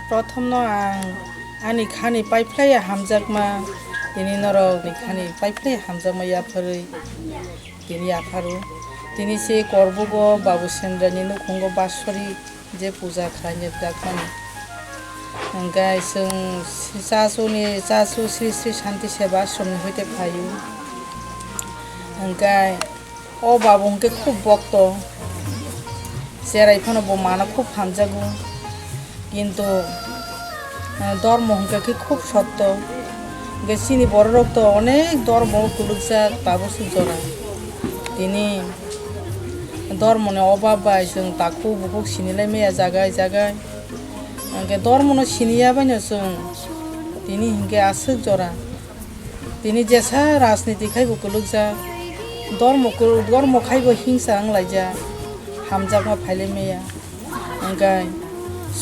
Prothom no ang ani khani paiplai hamjakma tini norok ni khani paiplai hamjakma yapharui tini yapharu tini se korbogo babu sendrani nukhungo basori je puja khlainyak jakmani angkai sung sasu Sri Sri Shanti Seva Ashram hoite phayu angkai o babu hungke khub bokto serai phano bo mana khub hamjago কিন্তু ধর্ম হংকে খুব সত্য গেছিনি বড় রক্ত অনেক ধর্ম কুলুকজাক তাবসু জরা তিনি ধর্মনে অভাব বাইসং তাকু বুকুক সিনিলাই মেয়া জাগায় জাগায় আগে ধর্মনো সিনিয়া বাইনসং তিনি হিংকে আসুক জরা তিনি যেসা রাজনীতি খাইব কুলুকজাক ধর্ম খাইব হিংসা আংলাইজা হামজাকমা ফাইলে মেয়া আঙ্গাই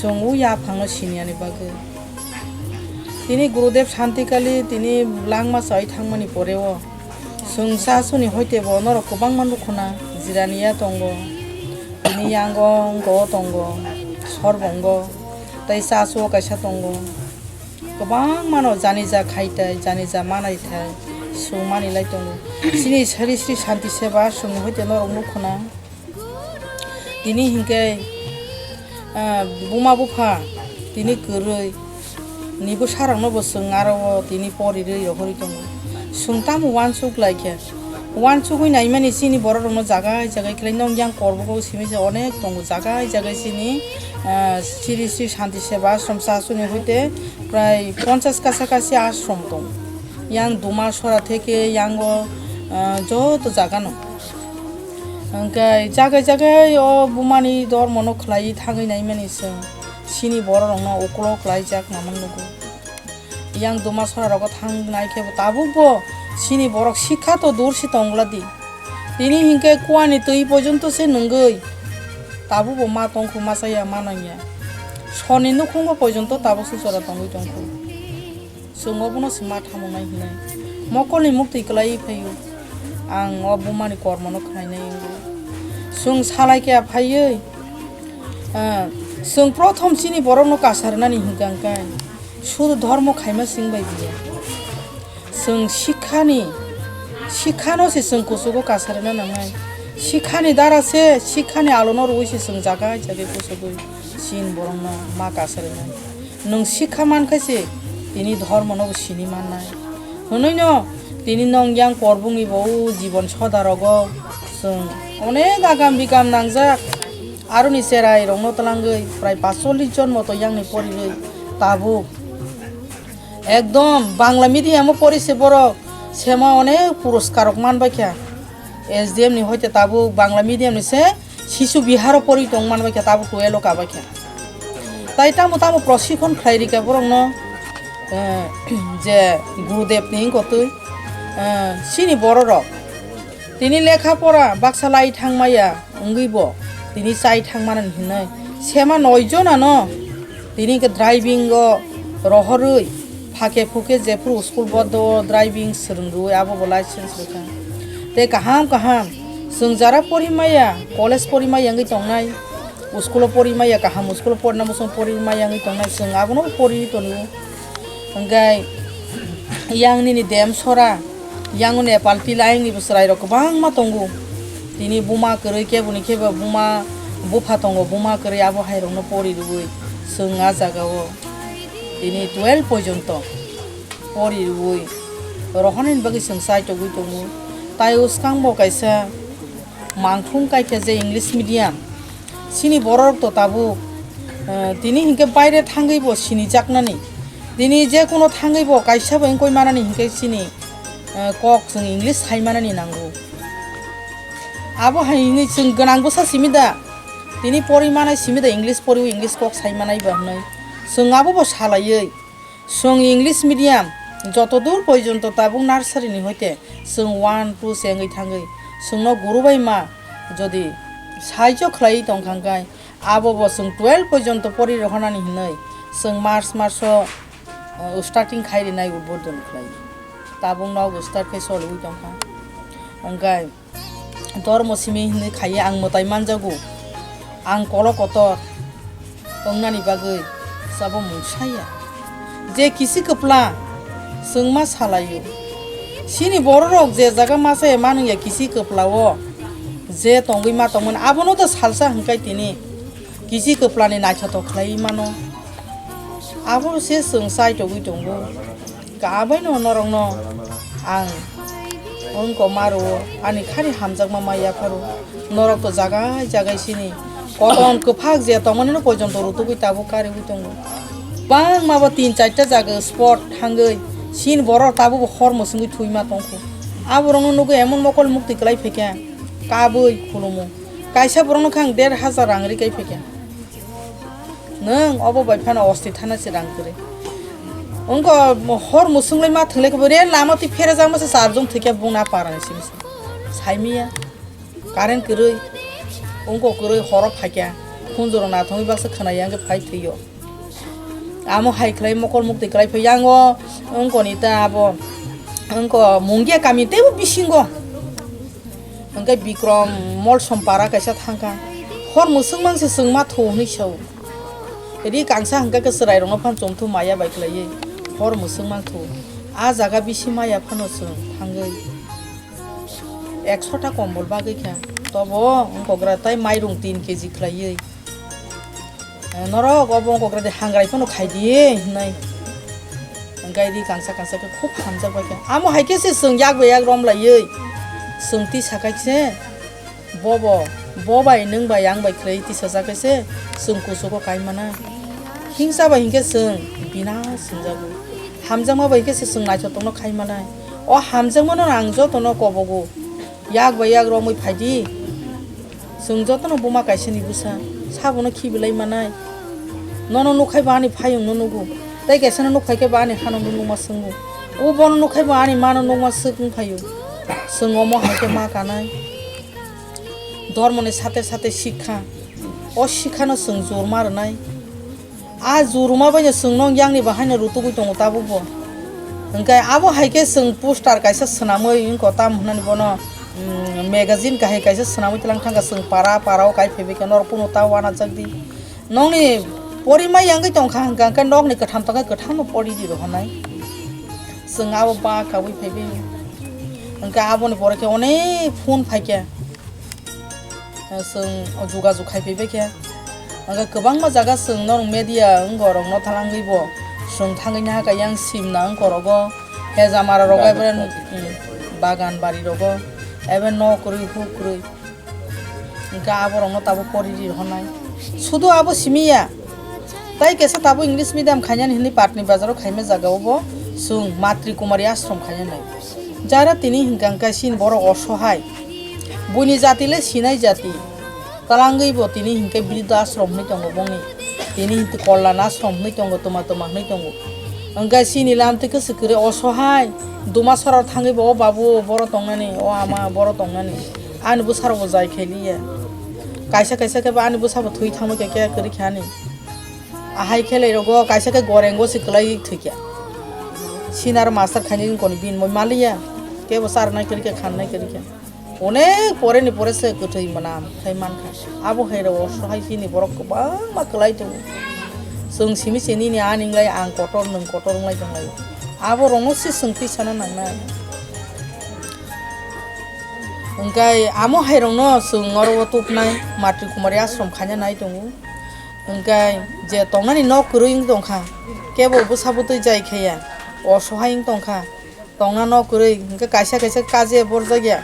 Sungu ya phangno siniani bagu tini Gurudev Shantikali tini langma sai thangmani poreo sungsa suni hoite bo nor kobang manu khuna jiraniya tongo tini yangong go tongo sorbongo tai saso kaisa tongo kobang mano janija khaitai janija manai thai sumani lai tongo sini Sri Sri Shanti Seva suni hoite nor khuna tini hingke buma bufa tini kurui nibu sarangno bo sung aro tini pori rei rohori tongo sungtam wansuk laike wansuk hoi nai mani sini bororno jagai jagai klai nong yang korbo simi je onek tongo jagai jagai sini Sri Sri Shanti Seva Ashram sasuni hoite prai 50 কাছাকাছি আশ্রম tong yang duma sora theke yango joto jagano angkai jagai o bumani dormono khlai thangai nai manisung sini bororongno oklo khlai jak namangnugo yang duma sora rogo thang nai ke tabubo sini borok শিক্ষা তো দূরসি তংলাদি তিনি হিংকে কুয়ানি তুই পর্যন্ত সে নঙ্গই তাবুবো মা তংখু মাসাইয়া মানাইয়া Sony নুখুঙ্গ পর্যন্ত তাবসু সরা তংগই তংখু সঙ্গবনো সিমা থামনাই হিনাই মকলনি মুক্তি কলাই ফাইও आं बुमानि कर्मनो खायनाय जों सालायके फायो जों प्रथम सिनि बरनो कासारनानि हिंगांकाय शुद्ध धर्म खायमा सिंबाय बियो जों शिक्षानो से जों कुसुगो कासारना नांगाय शिक्षानि दारासे शिक्षानि आलोनो रुइसे जों जागाय जागाय कुसुगो सिन बरनो मा कासारना नों शिक्षा मानखायसे तिनि धर्मनो सिनि माननाय हनैनो তিনি নং yang korbungi bau জীবন সদারগো जों অনেক আগাম বিগাম নাংজাক আরো নি সেরাই রংনো তলাঙ্গই প্রায় 45 জন মতো ইয়াংনি পরিরই তাবু একদম বাংলা মিডিয়ামও পড়িছে বড় সেমা অনেক পুরস্কারক মানবাইখা এসডিএম নি হইতে তাবু বাংলা মিডিয়াম নিছে শিশু বিহারও পড়ি টং মানবাইখা তাবু টুয়েলো কাবাইখা তাই তামো প্রশিক্ষণ খাইরিকা বরংনো যে গুরুদেব নি কতই sini bororok tini lekha pora baksalai thangmaya ungibo tini chai thangmanan hinai sema 9 jona no tini ke driving go rohorui phake phuke jepur school bodo driving srungrui abo license rekha te kaham sung jara porimaya college porimaya ngi tongnai school porimaya kaham school porna musong porimaya ngi tongnai sung abono pori tonu ngai yang ni dem sora yang Nepal pilaing ni busrai rok bang ma tongu tini buma keroi ke buni ke buma bufa tongo buma keroi abo hairong no pori rui sunga jagao tini 12 পর্যন্ত pori rui rohanin bagi sungsai togui tongu tai uskang bo kaisa mangthung kai ke je English medium sini borok to tabu tini hinke baire thangai bo sini jaknani tini je kono thangai bo kaisa bo koi manani hinke sini kok जों English हाइमानानि नांगौ आबो हाइनि जों गोनांबो सासिमिदा तिनि परिमानाय सिमिदा English परिउ English कक साइमानाय बाहनाय जों आबो सालायै जों इंग्लिश मिडियाम যত দূর পর্যন্ত তাবুক নার্সারিনি হইতে जों 1 2 সেঙ্গै थांगै जोंनो गुरुबाय मा যদি সাহায্য খাই তংখাঙ্গাই আবো जों 12 পর্যন্ত পরি রহনানি হিनै जों মার্চ স্টার্টিং খাইরি নাই উদ্বোধন খাই tabung no start kai solo wi tongkha angkai dormo simi hinni khaiye ang motai manjagu ang kolo kotor ongnani bagui sabo musaya je kisi kepla sengma salayo sini borok je jaga masa emanu ya kisi keplawo je tongui ma tongmon abono to salsa hangkai tini kisi keplani nachato khlai mano abo se sengsai togui tongo gabai no norong no ang onko maru ani khari hamjakma maya pharu norok to jaga sini koton kephak je tongmani no pojonto rutugui tabo kari ui tongo bang mabo 3-4 jaga spot hangai sin borok tabo hor musungui thuima tongko aborong nugo emon mokol mukti klai phekya kabui khulumu kaisa borong khang 1,500 rang ri kai phekya nang obo bai phana osti thana se rang kore onko hor musunglai ma thlai ko re lama ti fere jang se sarjong thekya bungna parani sim saimiya karen kurui onko kurui horo phakya khunjoro na thongi baksa khana yang phai thiyo amo hai khlai mokol mukti klai phe yango onko ni ta abo onko munggia kami te bisingo onka bikrom mol sompara kaisa thangka hor musung mangse sungma thoni sau ri kangsa hangka ke serai rong phan chomthu maya bai klai hor musung mang thu a jaga bisi maya phano sung thangai 100 ta kombol ba gikha tobo onko gra tai mairung 3 kg klai norok obo onko gra de hangrai phano khai di nai ngai ri kangsa ke khub hamjak ba ke amo haike se sung yak be yak rom lai sungti sakai se bobai nung ba yang bai klai ti saja se sung kusuko kai mana hingsa ba hingke sung bina sungjabu hamjama ba hingke se sung nai chotong no khai mana o hamjama no angjo to no kobogo yak ba yak romoi phaidi sung joto no buma kaise ni busa sabono khibilai mana nono no khai ba ni phayung no nugo tai kaise no khai ke ba ni hano no ma sungu o bono no khai ba ni mano no ma sung phayu sungmo haike ma kanai ধর্মনে সাথে সাথে শিক্ষা ও শিক্ষানো song জোরমার নাই আ জোরমা বাইনে song ইয়াংনি বাহাইনা রুতুগুই দङ তাবুবো ओंखाय आबो हाइके सं पोस्टार काइसा सनामै इनको ताम हनानि बनो magazine काहे काइसा सनामै तलां थांगा सं पाराव काइ फेबे के नर पुनो तावाना जगदि नंनि परिमा यांगै दंखा हंगा का नगनि कथाम तका कथाम परि दि रहनाय सं आबो बा कावै फेबे ओंखाय आबोनि परके अनेक phone फाइके sung juga kai pebe ke anga kebang ma jaga sung nong media ngorong no thalangi bo sung thangai na ka yang sim na ngorogo he jamara roga ben bagan bari rogo eben no kuri hu kuri ga aborong no tabo pori ri honai sudu abo simiya tai kesa tabo english medium khanyan hini patni bazaro khaime jaga obo sung matri kumari ashram khanyan nai jara tini hingkangka sin boro osohai buni jatile sinai jati talangai bo tini hingkai bridha ashram ni tongo bongi tini hinti kollan ashram ni tongo toma ni tongo angkai sini lamte ke sekere osohai duma sarar thangai bo babu boro tongnani o ama boro tongnani ani bu sarbo jai kheliya kaisa ke ba ani bu sabo thui thamo ke kari khani ahai khelai rogo kaisa ke gorengo siklai thikya sinar master khani koni bin moi maliya ke bo sar nai kari ke khan nai kari ke অনেক পরে নি পরে সে কতই মানাম খাই মান খা আবো হেরো সহাই সিনি বরক বা मा কলাই তো जों सिमि सेनि नि आनिंलाय आं कटर नों कटर लाय दंलाय आबो रंगसि सोंथि साना नांना ओंखाय आमो हायरंनो सोंगर वतुपनाय मातृ कुमारी आश्रम खाnya नाय दङ ओंखाय जे तंनानि न कुरुइं दंखा केबो बुसाबुतै जायखाया असहायिं दंखा तंना न कुरुइ ओंखाय कायसा काजे बरजागिया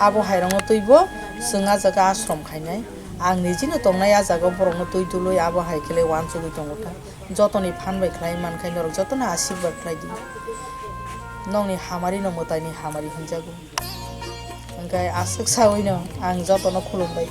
आबो हायरंनो तैबो जोंहा जागा आश्रम खायनाय आं निजिनो दंनाय आ जागा बरंनो तै दुलुय आबो हायखेले वान जुगै दंगथा जतनि फानबाय खाय मानखाय नरक जतनि आशीर्बाद खायदि नंनि हामारि न मोतायनि हामारि होनजागौ ओंखाय आसक सावैनो आं जतनो खुलुमबाय